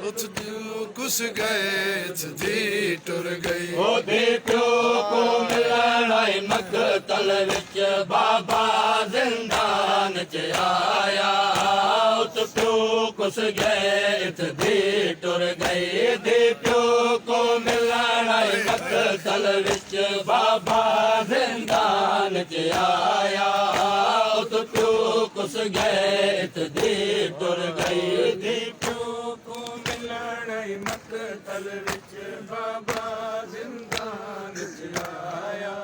उथ कुस गए धी टुर गई ओदे प्यो को मिलण आई मकतल विच बाबा जिंदान च आया उत प्यो कुस गए धी टुर गई दे प्यो को मिलण आई मकतल विच बाबा जिंदान च आया उत प्यो कुस गए धी टुर गई दी प्यो को मिलण आई मकतल विच बाबा जिंदान च आया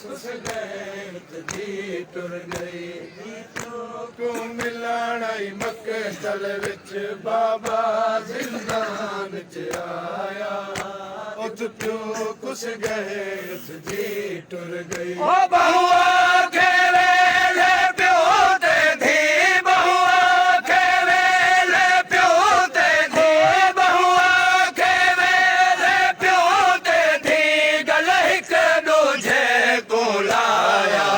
कुस गए धी टुर गई को मिलण आई मकतल विच बाबा जिंदान च आया उत प्यो कुस गए धी टुर गई ओ बहुआ खेले ले प्यो ते धी बहुआ खेले ले प्यो ते धी बहुआ खेले ले प्यो ते धी गल हिक दूजे को लाया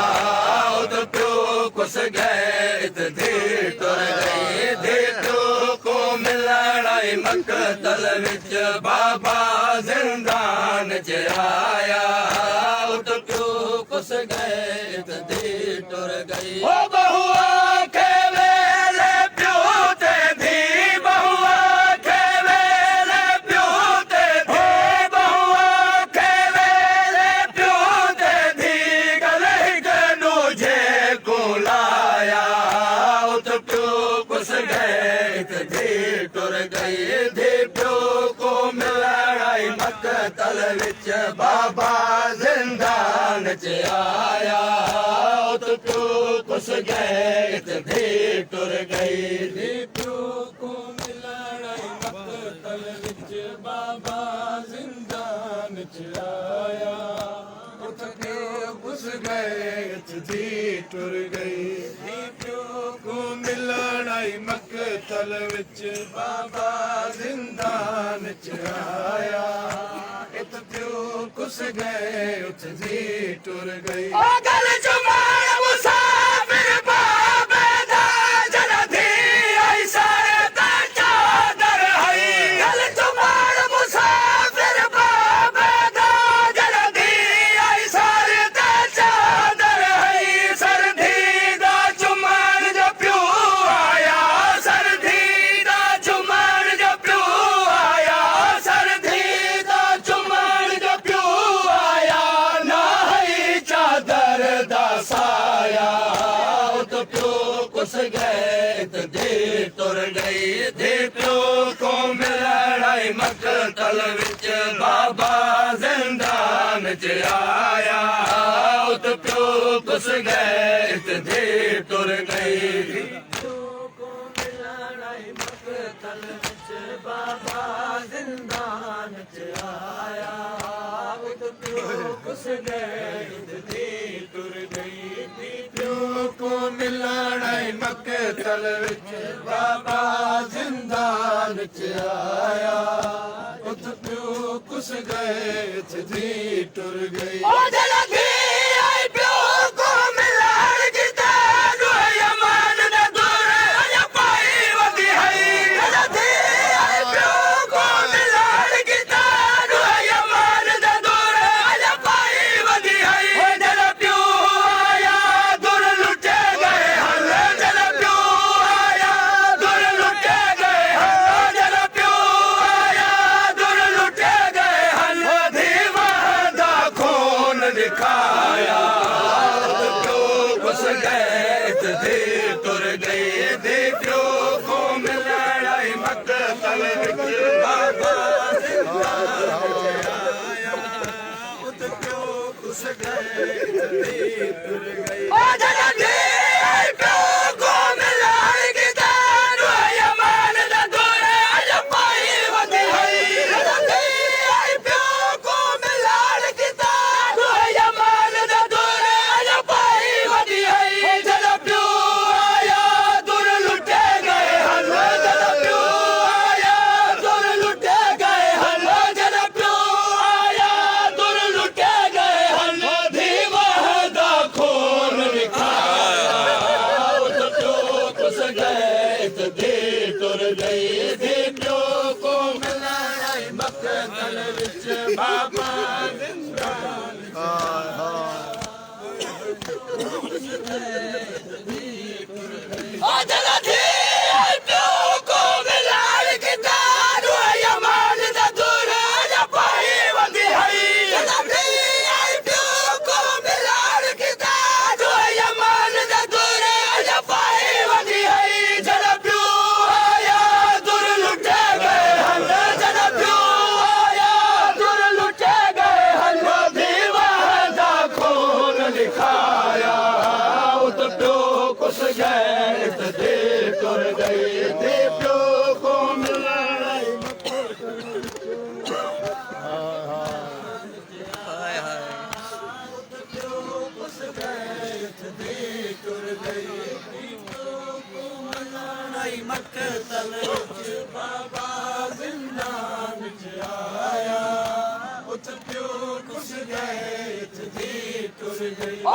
उत प्यो कुस गए धी टुर गई धी प्यो को मिलण आई मकतल विच बाबा जिंदान च आया उत प्यो कुस गए धी टुर गई ओ बहुआ खेले ले प्यो ते धी बहुआ खेले ले प्यो ते धी बहुआ खेले ले प्यो ते धी गल हिक दूजे को लाया उत प्यो कुस गए धी टुर गई धी प्यो को मिलण आई मकतल विच बाबा जिंदान च आया उत प्यो कुस गए धी टुर गई धी प्यो को मिलण आई मकतल विच बाबा जिंदान च आया उत प्यो कुस गए धी टुर गई धी प्यो को मिलण आई मकतल विच बाबा जिंदान च आया उत प्यो कुस गए धी टुर गई ओ गल जुमान मुसाफिर बाबे दा जलधी आई सारे दा चादर हई गल जुमान मुसाफिर बाबे दा जलधी आई सारे दा चादर हई सरधी दा जुमान जो प्यो आया सरधी दा जुमान जो प्यो आया सरधी दा जुमान जो प्यो आया ना हई चादर दा साया उत प्यो कुस गए धी टुर गई धी प्यो को मिलण आई मकतल विच बाबा जिंदान च आया उत प्यो कुस गए धी टुर गई धी प्यो को मिलण आई मकतल विच बाबा जिंदान च आया उत प्यो कुस गए धी टुर गई धी प्यो को मिलण आई मकतल विच बाबा जिंदान च आया उत प्यो कुस गए धी टुर गई ओ जलधी आई प्यो को मिलण की तानु यमान न दूर अज पाई वदी हई जलधी आई प्यो को मिलण की तानु यमान न दूर अज पाई वदी हई जल प्यो आया दूर लुटे गए हल जल प्यो आया दूर लुटे गए हल जल प्यो आया दूर लुटे गए हल धीमा दा खून दिखाया प्यो कुस गए धी टुर गई धी प्यो को मिलण आई मकतल विच बाबा जिंदान च आया उत प्यो कुस गए धी टुर गई ओ जलधी आई प्यो को मिलण की तानु यमान न दूर अज पाई वदी हई जलधी आई प्यो को मिलण की तानु यमान न दूर अज पाई वदी हई जल प्यो आया दूर लुटे गए हल जल प्यो आया दूर लुटे गए हल जल प्यो आया दूर लुटे गए हल धीमा दा खून बाबा जिंदान बाबा जिंदान आया उत प्यो कुछ गए थी टुर गई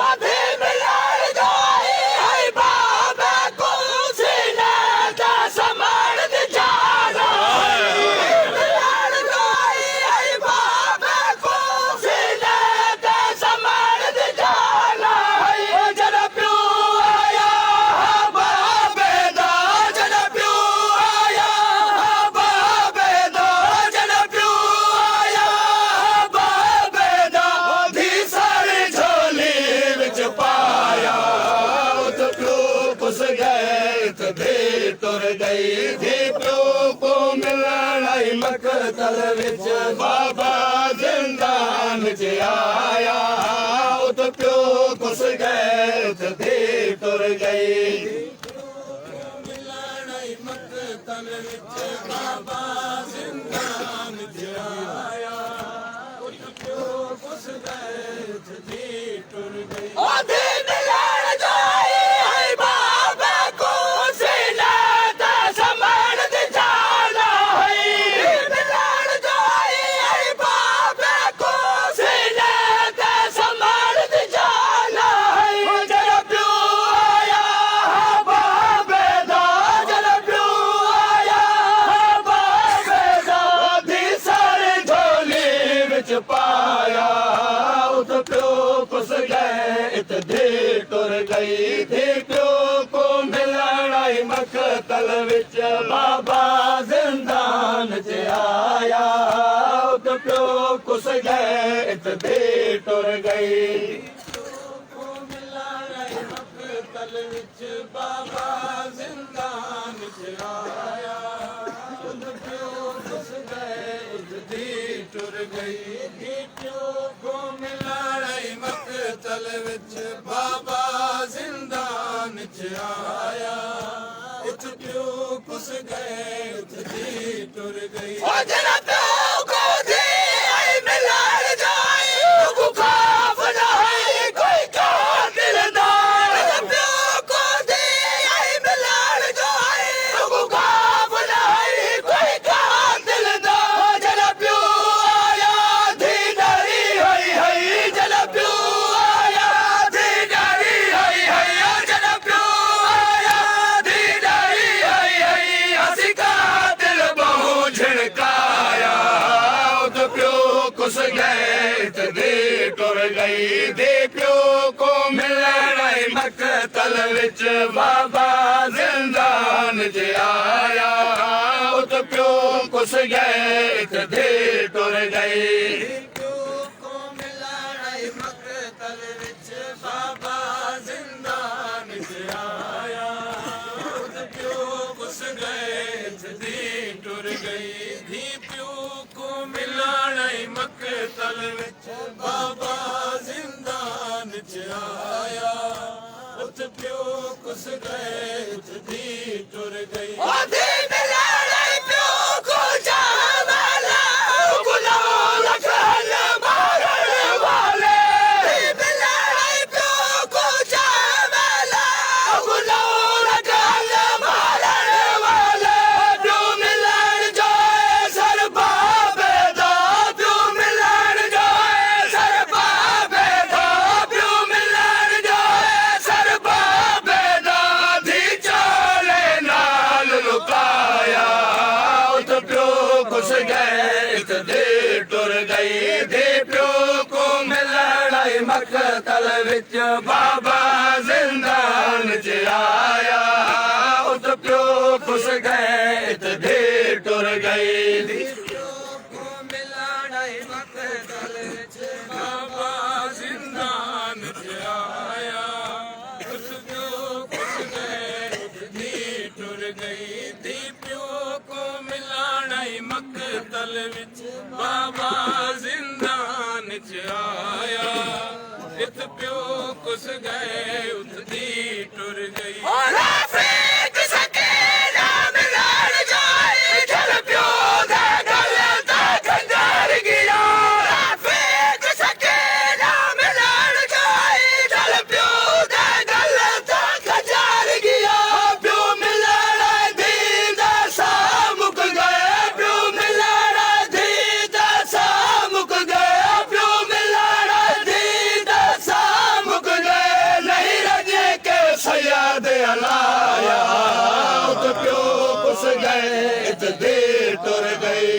तुर गई थी प्यो को मिलण मकतल विच बाबा जिंदान च आया उत प्यो कुस गए थी तुर गई मिलण मकतल विच बाबा जिंदान च आया उत प्यो कुस गए थी तुर गई पाया उत प्यो कुस गए दे टुर गई थी प्यो को मिलण मकतल विच बाबा जिंदान च आया उत प्यो कुस गए दे टुर गई मकतल विच बाबा जिंदान च आया उत प्यो कुस गए टुर गई को मिलण मकतल विच बाबा जिंदान च आया उत प्यो कुस गए थी टुर गई कुस गए दे टुर गई दे प्यो को मिलण मकतल विच बाबा जिंदान च आया उत प्यो कुस गए दे टुर गई को मिलण मकतल विच बाबा जिंदान च आया उत प्यो कुस गए दे टुर गई धी प्यो को मिलण मकतल विच बाबा जिंदान च आया उत प्यो कुस गए थी टुर गई कुछ गए इतने टुर गई धी प्यो को मिलण मकतल विच बाबा जिंदान च आया उत प्यो कुछ गए इतने टुर गई धी प्यो को मिलण मकतल विच बाबा जिंदान च आया उत प्यो कुछ गए इतने टुर गई धी प्यो को मिलण मकतल विच बाबा जिंदान च आया इत प्यो कुछ गए उतनी टुर गई टुर गई